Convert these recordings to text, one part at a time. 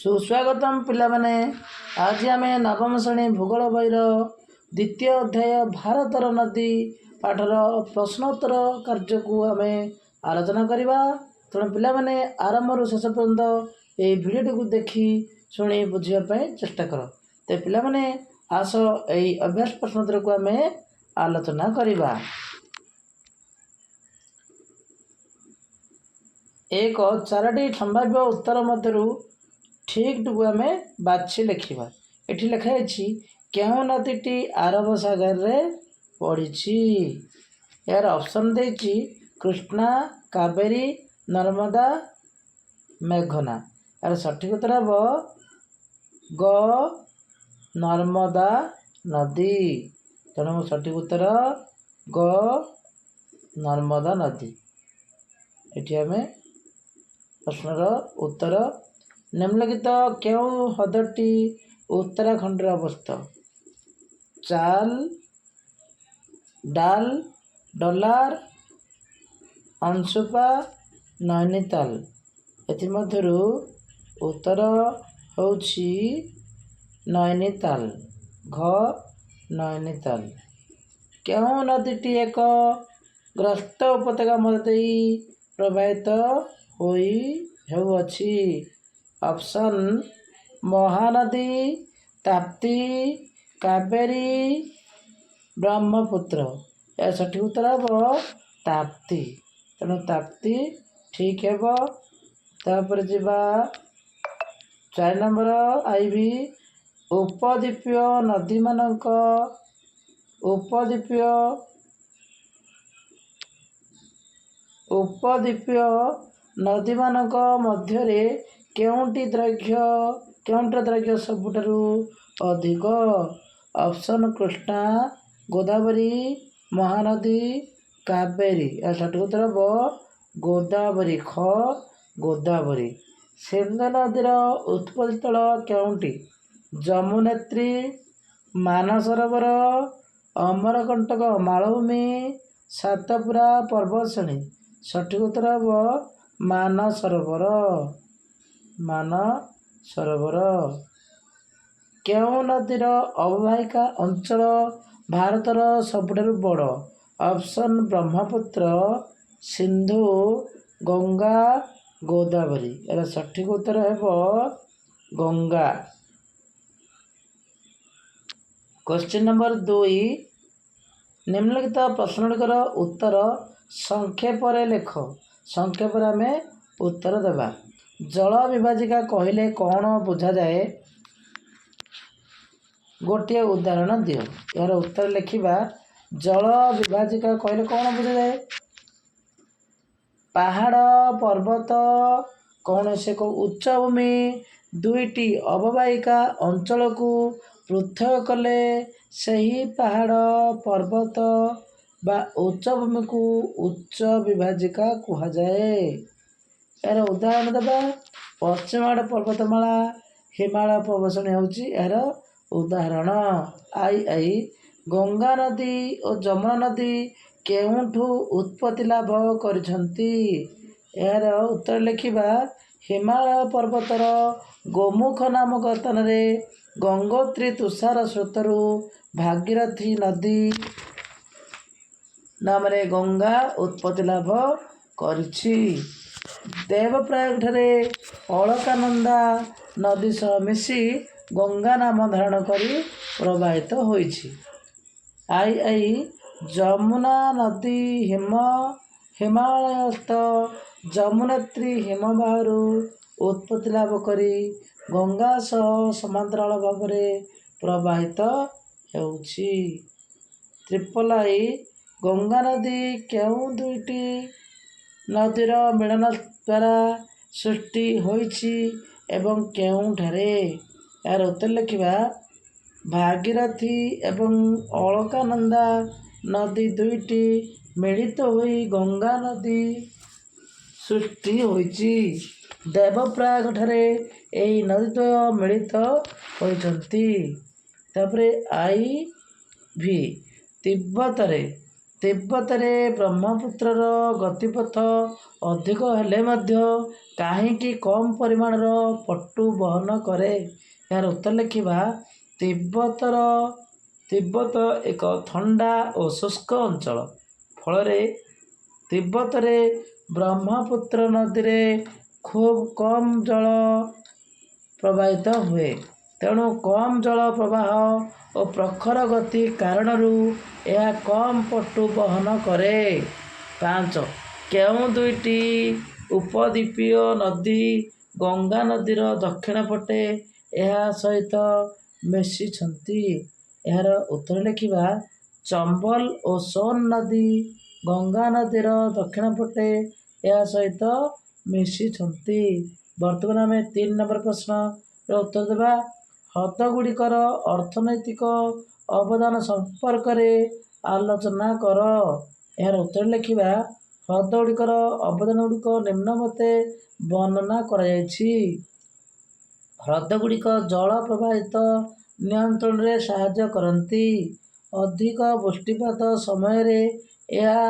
सुस्वागतम पिलामाने। आज आम नवम श्रेणी भूगोल बहिर द्वितीय अध्याय भारतर नदी पाठर प्रश्नोत्तर कार्य को आम आलोचना करवा। तेणु पिलामाने आरंभ शेष पर्यंत ये भिडियो को देखी शुणी बुझापी चेष्टा कर। तो पिलामाने आस यही अभ्यास प्रश्नोत्तर को आम आलोचना करवा। एक चारोटी संभाव्य उत्तर मध्य ठीक टू आम बाछि लिखा। ये लिखाई क्यों नदीटी आरब सागर रे पड़ी। यार ऑप्शन देछि कृष्णा, कावेरी, नर्मदा, मेघना। यार सठिक उत्तर हम ग नर्मदा नदी। तेणु सठिक उत्तर ग नर्मदा नदी। ये आम प्रश्नर उत्तर। निम्नलिखित क्यों ह्रदटी उत्तराखंड अवस्थित। चाल, डाल, डलार, अंशुपा, नैनीताल। एमध्यु उत्तर होछि नैनीताल। घ नैनीताल। क्यों नदीटी एक ग्रस्त उपत्यका मध्य प्रवाहित होउछि। ऑप्शन महानदी, ताप्ती, कावेरी, ब्रह्मपुत्र। या सठिक उत्तर हम ताप्ती। तेणु ताप्ती ठीक है। तापर जीवा 4 नंबर आईबी उपद्वीपीय नदी मानक उपद्वीपीय नदी मानक मध्य केउंटर दैर्घ्य सबुठारु अधिक। ऑप्शन कृष्णा, गोदावरी, महानदी, कावेरी। या सठिक उत्तर हम गोदावरी। ख गोदावरी। सिंधु नदीर उत्पत्ति स्थल केउंटी। जमुनेत्री, मानसरोवर, अमरकंटक मालभूमि, सातपुरा पर्वतश्रेणी। सठिक उत्तर हम मानसरोवर। मानसरोवर। क्यों नदीर अववाहिका अंचल भारतर सबुठारु बड़। ऑप्शन ब्रह्मपुत्र, सिंधु, गंगा, गोदावरी। यार सठिक उत्तर हम गंगा। Question number 2। निम्नलिखित प्रश्नଗୁଡ଼ିकर उत्तर संक्षेप लिख। संक्षेप आम उत्तर देवा। जल विभाजिका कहले कौन बुझा जाए। गोटे उदाहरण दियो। यार उत्तर लिखा। जल विभाजिका कहले कौन बुझा जाए। पहाड़, पर्वत, कौन से को उच्चभूमि दुईटी अववाहिका अंचल को पृथक कले सही पहाड़, पर्वत बा उच्चभूमि को उच्च विभाजिका कहा जाए। यार उदाहरण देवा। पश्चिमघाट पर्वतमाला, हिमालय पर्वतश्रेणी होछि यार उदाहरण। आई गंगा नदी और जमुना नदी केउठु उत्पत्ति लाभ करिसंती। यार उत्तर लिखा। हिमालय पर्वतर गोमुख नामक स्थान में गंगोत्री तुषार स्रोतरु भागीरथी नदी नाम रे गंगा उत्पत्ति लाभ करिछि। देवप्रयाग ठारे अलकानंदा नदी सह मिसी गंगा नाम धारण करी प्रवाहित होइछि। आई जमुना नदी हिमालयस्थ जमुनेत्री हिमबाहरु उत्पत्ति लाभ करी गंगा सह समांतराल भाव में प्रवाहित होउछि। आई गंगा नदी केउं दुईटी नदीर मिलन द्वारा सृष्टि होइछि एवं केउंठारे। यार उत्तर लिखा। भागीरथी एवं अलकानंदा नदी दुईटी मिलित होई गंगा नदी सृष्टि होइछि। देवप्रयाग ठारे एही नदीद्वय मिलित होइछंती। तापरे आई भी तिब्बत रे ତିବ୍ବତରେ ବ୍ରହ୍ମପୁତ୍ରର ଗତିପଥ ଅଧିକ ହେଲେ ମଧ୍ୟ କାହିଁକି କମ୍ ପରିମାଣର ପଟୁ ବହନ କରେ? ଏହାର ଉତ୍ତର ଲେଖିବା। ତିବ୍ବତ ଏକ ଥଣ୍ଡା ଓ ଶୁଷ୍କ ଅଞ୍ଚଳ। ଫଳରେ ତିବ୍ବତରେ ବ୍ରହ୍ମପୁତ୍ର ନଦୀରେ ଖୁବ୍ କମ୍ ଜଳ ପ୍ରବାହିତ ହୁଏ। ତେଣୁ କମ୍ ଜଳ ପ୍ରବାହ ଓ ପ୍ରଖର ଗତି କାରଣରୁ ଏହା କମ୍ ପଟୁ ବହନ କରେ। 5. କେଉଁ ଦୁଇଟି ଉପଦ୍ୱୀପୀୟ ନଦୀ ଗଙ୍ଗା ନଦୀର ଦକ୍ଷିଣ ପଟେ ଏହା ସହିତ ମିଶିଛନ୍ତି? ଏହାର ଉତ୍ତର ଲେଖିବା। ଚମ୍ବଲ ଓ ସୋନ ନଦୀ ଗଙ୍ଗା ନଦୀର ଦକ୍ଷିଣ ପଟେ ଏହା ସହିତ ମିଶିଛନ୍ତି। ବର୍ତ୍ତମାନ ଆମେ 3 ନମ୍ବର ପ୍ରଶ୍ନର ଉତ୍ତର ଦେବା। ହ୍ରଦଗୁଡ଼ିକର ଅର୍ଥନୈତିକ ଅବଦାନ ସମ୍ପର୍କରେ ଆଲୋଚନା କର। ଏହାର ଉତ୍ତର ଲେଖିବା। ହ୍ରଦଗୁଡ଼ିକର ଅବଦାନଗୁଡ଼ିକ ନିମ୍ନମତେ ବର୍ଣ୍ଣନା କରାଯାଇଛି। ହ୍ରଦଗୁଡ଼ିକ ଜଳ ପ୍ରବାହିତ ନିୟନ୍ତ୍ରଣରେ ସାହାଯ୍ୟ କରନ୍ତି। ଅଧିକ ବୃଷ୍ଟିପାତ ସମୟରେ ଏହା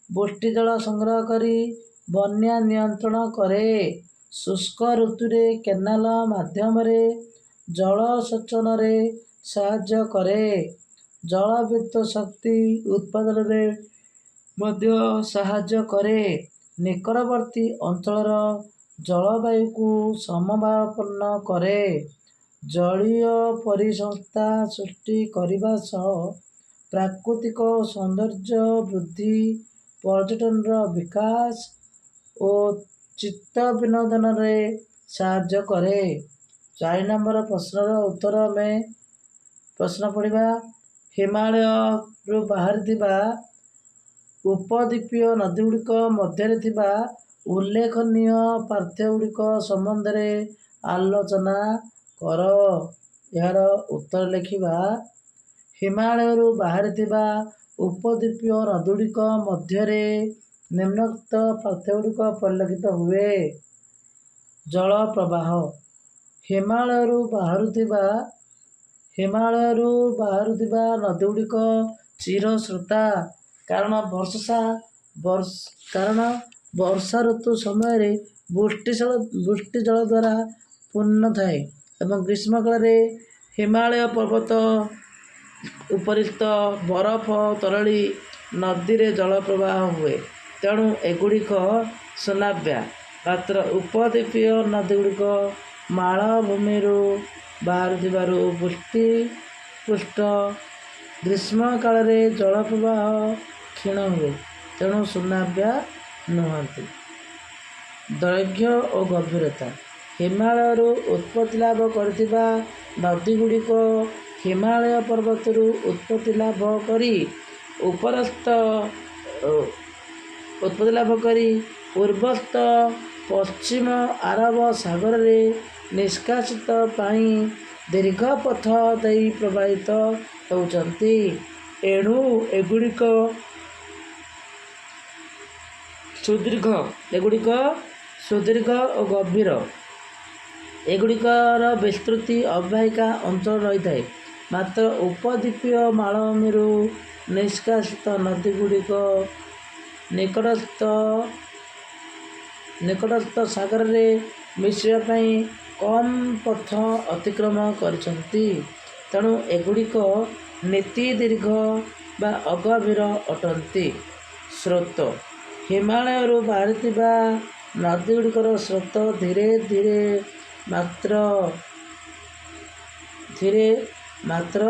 ବୃଷ୍ଟିଜଳ ସଂଗ୍ରହ କରି ବନ୍ୟା ନିୟନ୍ତ୍ରଣ କରେ। ଶୁଷ୍କ ଋତୁରେ କେନାଲ ମାଧ୍ୟମରେ ଜଳସେଚନରେ ସାହାଯ୍ୟ କରେ। ଜଳବିଦ୍ୟୁତ୍ ଶକ୍ତି ଉତ୍ପାଦନରେ ମଧ୍ୟ ସାହାଯ୍ୟ କରେ। ନିକଟବର୍ତ୍ତୀ ଅଞ୍ଚଳର ଜଳବାୟୁକୁ ସମଭାବାପନ୍ନ କରେ। ଜଳୀୟ ପରିସଂସ୍ଥା ସୃଷ୍ଟି କରିବା ସହ ପ୍ରାକୃତିକ ସୌନ୍ଦର୍ଯ୍ୟ ବୃଦ୍ଧି, ପର୍ଯ୍ୟଟନର ବିକାଶ ଓ ଚିତ୍ତ ବିନୋଦନରେ ସାହାଯ୍ୟ କରେ। 4 ନମ୍ବର ପ୍ରଶ୍ନର ଉତ୍ତର ଆମେ ପ୍ରଶ୍ନ ପଢ଼ିବା। ହିମାଳୟରୁ ବାହାରିଥିବା ଉପଦ୍ୱୀପୀୟ ନଦୀଗୁଡ଼ିକ ମଧ୍ୟରେ ଥିବା ଉଲ୍ଲେଖନୀୟ ପାର୍ଥକ୍ୟଗୁଡ଼ିକ ସମ୍ବନ୍ଧରେ ଆଲୋଚନା କର। ଏହାର ଉତ୍ତର ଲେଖିବା। ହିମାଳୟରୁ ବାହାରିଥିବା ଉପଦ୍ୱୀପୀୟ ନଦୀଗୁଡ଼ିକ ମଧ୍ୟରେ ନିମ୍ନୋକ୍ତ ପାର୍ଥକ୍ୟଗୁଡ଼ିକ ପରିଲକ୍ଷିତ ହୁଏ। ଜଳ ପ୍ରବାହ। ହିମାଳୟରୁ ବାହାରୁଥିବା ନଦୀଗୁଡ଼ିକ ଚିରସ୍ରୋତା। କାରଣ ବର୍ଷା ଋତୁ ସମୟରେ ବୃଷ୍ଟି ଜଳ ଦ୍ୱାରା ପୂର୍ଣ୍ଣ ଥାଏ ଏବଂ ଗ୍ରୀଷ୍ମକାଳରେ ହିମାଳୟ ପର୍ବତ ଉପରିସ୍ଥ ବରଫ ତରଳି ନଦୀରେ ଜଳ ପ୍ରବାହ ହୁଏ। ତେଣୁ ଏଗୁଡ଼ିକ ସୁନାବ୍ୟା। ମାତ୍ର ଉପଦ୍ୱୀପୀୟ ନଦୀଗୁଡ଼ିକ ମାଳଭୂମିରୁ ବାହାରୁଥିବାରୁ ବୃଷ୍ଟିପୃଷ୍ଟ ଗ୍ରୀଷ୍ମକାଳରେ ଜଳ ପ୍ରବାହ କ୍ଷୀଣ ହୁଏ। ତେଣୁ ସୁନାବ୍ୟା ନୁହନ୍ତି। ଦୈର୍ଘ୍ୟ ଓ ଗଭୀରତା। ହିମାଳୟରୁ ଉତ୍ପତ୍ତି ଲାଭ କରିଥିବା ନଦୀଗୁଡ଼ିକ ହିମାଳୟ ପର୍ବତରୁ ଉତ୍ପତ୍ତି ଲାଭ କରି ପୂର୍ବସ୍ଥ ପଶ୍ଚିମ ଆରବ ସାଗରରେ ନିଷ୍କାସିତ ପାଇଁ ଦୀର୍ଘ ପଥ ଦେଇ ପ୍ରବାହିତ ହେଉଛନ୍ତି। ଏଣୁ ଏଗୁଡ଼ିକ ସୁଦୀର୍ଘ ଓ ଗଭୀର। ଏଗୁଡ଼ିକର ବିସ୍ତୃତି ଅବବାହିକା ଅଞ୍ଚଳ ରହିଥାଏ। ମାତ୍ର ଉପଦ୍ୱୀପୀୟ ମାଳଭୂମିରୁ ନିଷ୍କାସିତ ନଦୀଗୁଡ଼ିକ ନିକଟସ୍ଥ ସାଗରରେ ମିଶିବା ପାଇଁ କମ୍ ପଥ ଅତିକ୍ରମ କରିଛନ୍ତି। ତେଣୁ ଏଗୁଡ଼ିକ ନିତି ଦୀର୍ଘ ବା ଅଗଭୀର ଅଟନ୍ତି। ସ୍ରୋତ। ହିମାଳୟରୁ ବାହାରିଥିବା ନଦୀଗୁଡ଼ିକର ସ୍ରୋତ ଧୀରେ ମାତ୍ର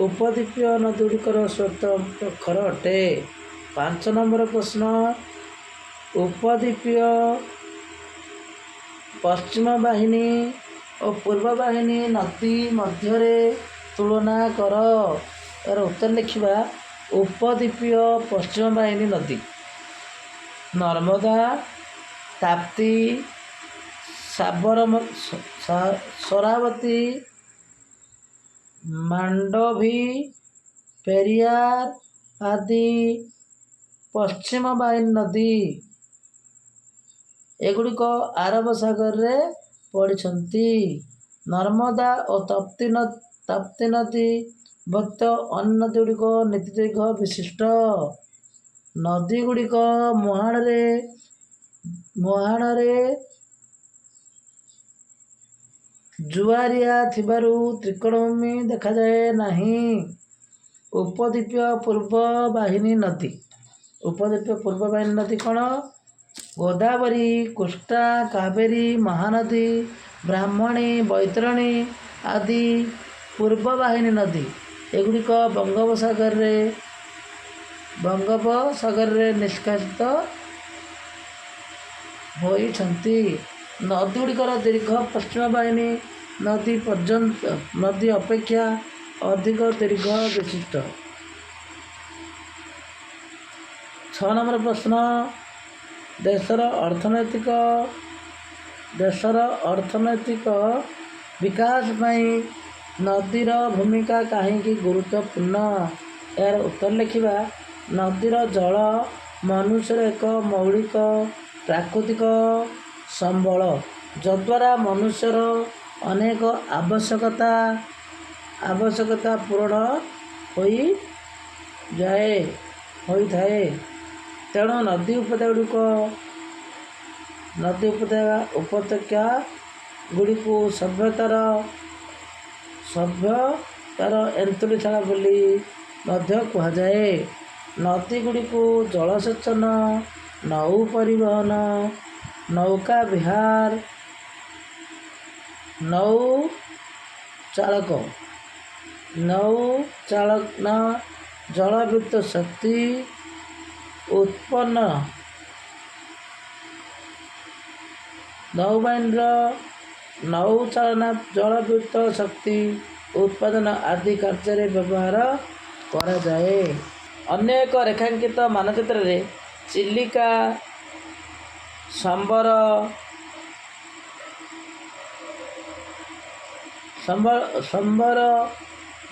ଉପଦ୍ୱୀପୀୟ ନଦୀଗୁଡ଼ିକର ସ୍ରୋତ ପ୍ରଖର ଅଟେ। 5 ନମ୍ବର ପ୍ରଶ୍ନ। ଉପଦ୍ୱୀପୀୟ ପଶ୍ଚିମ ବାହିନୀ ଓ ପୂର୍ବ ବାହିନୀ ନଦୀ ମଧ୍ୟରେ ତୁଳନା କର। ଏହାର ଉତ୍ତର ଲେଖିବା। ଉପଦ୍ୱୀପୀୟ ପଶ୍ଚିମ ବାହିନୀ ନଦୀ ନର୍ମଦା, ତାପ୍ତି, ଶରାବତୀ, ମାଣ୍ଡୋଭି, ପେରିୟାର ଆଦି ପଶ୍ଚିମ ବାହିନୀ ନଦୀ। ଏଗୁଡ଼ିକ ଆରବ ସାଗରରେ ପଡ଼ିଛନ୍ତି। ନର୍ମଦା ଓ ତାପ୍ତି ନଦୀ ବ୍ୟତୀତ ଅନ୍ୟ ନଦୀଗୁଡ଼ିକ ନୀତି ଦୈର୍ଘ୍ୟ ବିଶିଷ୍ଟ। ନଦୀ ଗୁଡ଼ିକ ମୁହାଣରେ ଜୁଆରିଆ ଥିବାରୁ ତ୍ରିକୋଣଭୂମି ଦେଖାଯାଏ ନାହିଁ। ଉପଦ୍ୱୀପୀୟ ପୂର୍ବବାହିନୀ ନଦୀ କ'ଣ? ଗୋଦାବରୀ, କୃଷ୍ଣା, କାବେରୀ, ମହାନଦୀ, ବ୍ରାହ୍ମଣୀ, ବୈତରଣୀ ଆଦି ପୂର୍ବବାହିନୀ ନଦୀ। ଏଗୁଡ଼ିକ ବଙ୍ଗୋପସାଗରରେ ନିଷ୍କାସିତ ହୋଇଛନ୍ତି। ନଦୀଗୁଡ଼ିକର ଦୀର୍ଘ ପଶ୍ଚିମ ବାହିନୀ ନଦୀ ଅପେକ୍ଷା ଅଧିକ ଦୀର୍ଘ ବିଶିଷ୍ଟ। 6 ନମ୍ବର ପ୍ରଶ୍ନ, ଦେଶର ଅର୍ଥନୈତିକ ବିକାଶ ପାଇଁ ନଦୀର ଭୂମିକା କାହିଁକି ଗୁରୁତ୍ୱପୂର୍ଣ୍ଣ? ଏହାର ଉତ୍ତର ଲେଖିବା। ନଦୀର ଜଳ ମନୁଷ୍ୟର ଏକ ମୌଳିକ ପ୍ରାକୃତିକ ସମ୍ବଳ, ଯଦ୍ୱାରା ମନୁଷ୍ୟର ଅନେକ ଆବଶ୍ୟକତା ପୂରଣ ହୋଇଥାଏ। ତେଣୁ ନଦୀ ଉପତ୍ୟକା ଗୁଡ଼ିକୁ ସଭ୍ୟତାର ଏନ୍ତୁଡ଼ିଶାଳ ବୋଲି ମଧ୍ୟ କୁହାଯାଏ। ନଦୀ ଗୁଡ଼ିକୁ ଜଳସେଚନ, ନୌ ପରିବହନ, ନୌକା ବିହାର, ନୌଚାଳନା, ଜଳବିଦ୍ୟୁତ ଶକ୍ତି ଉତ୍ପନ୍ନ, ନୌବାହିନୀର ନୌଚାଳନା, ଜଳବିଦ୍ୟୁତ ଶକ୍ତି ଉତ୍ପାଦନ ଆଦି କାର୍ଯ୍ୟରେ ବ୍ୟବହାର କରାଯାଏ। ଅନ୍ୟ ଏକ ରେଖାଙ୍କିତ ମାନଚିତ୍ରରେ ଚିଲିକା, ସମ୍ବର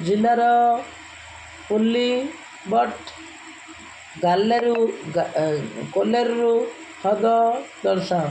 ଜିଲ୍ଲାର ପୁଲିବଟ କୋଲେରୁ ହ୍ରଦ ଦର୍ଶାଅ।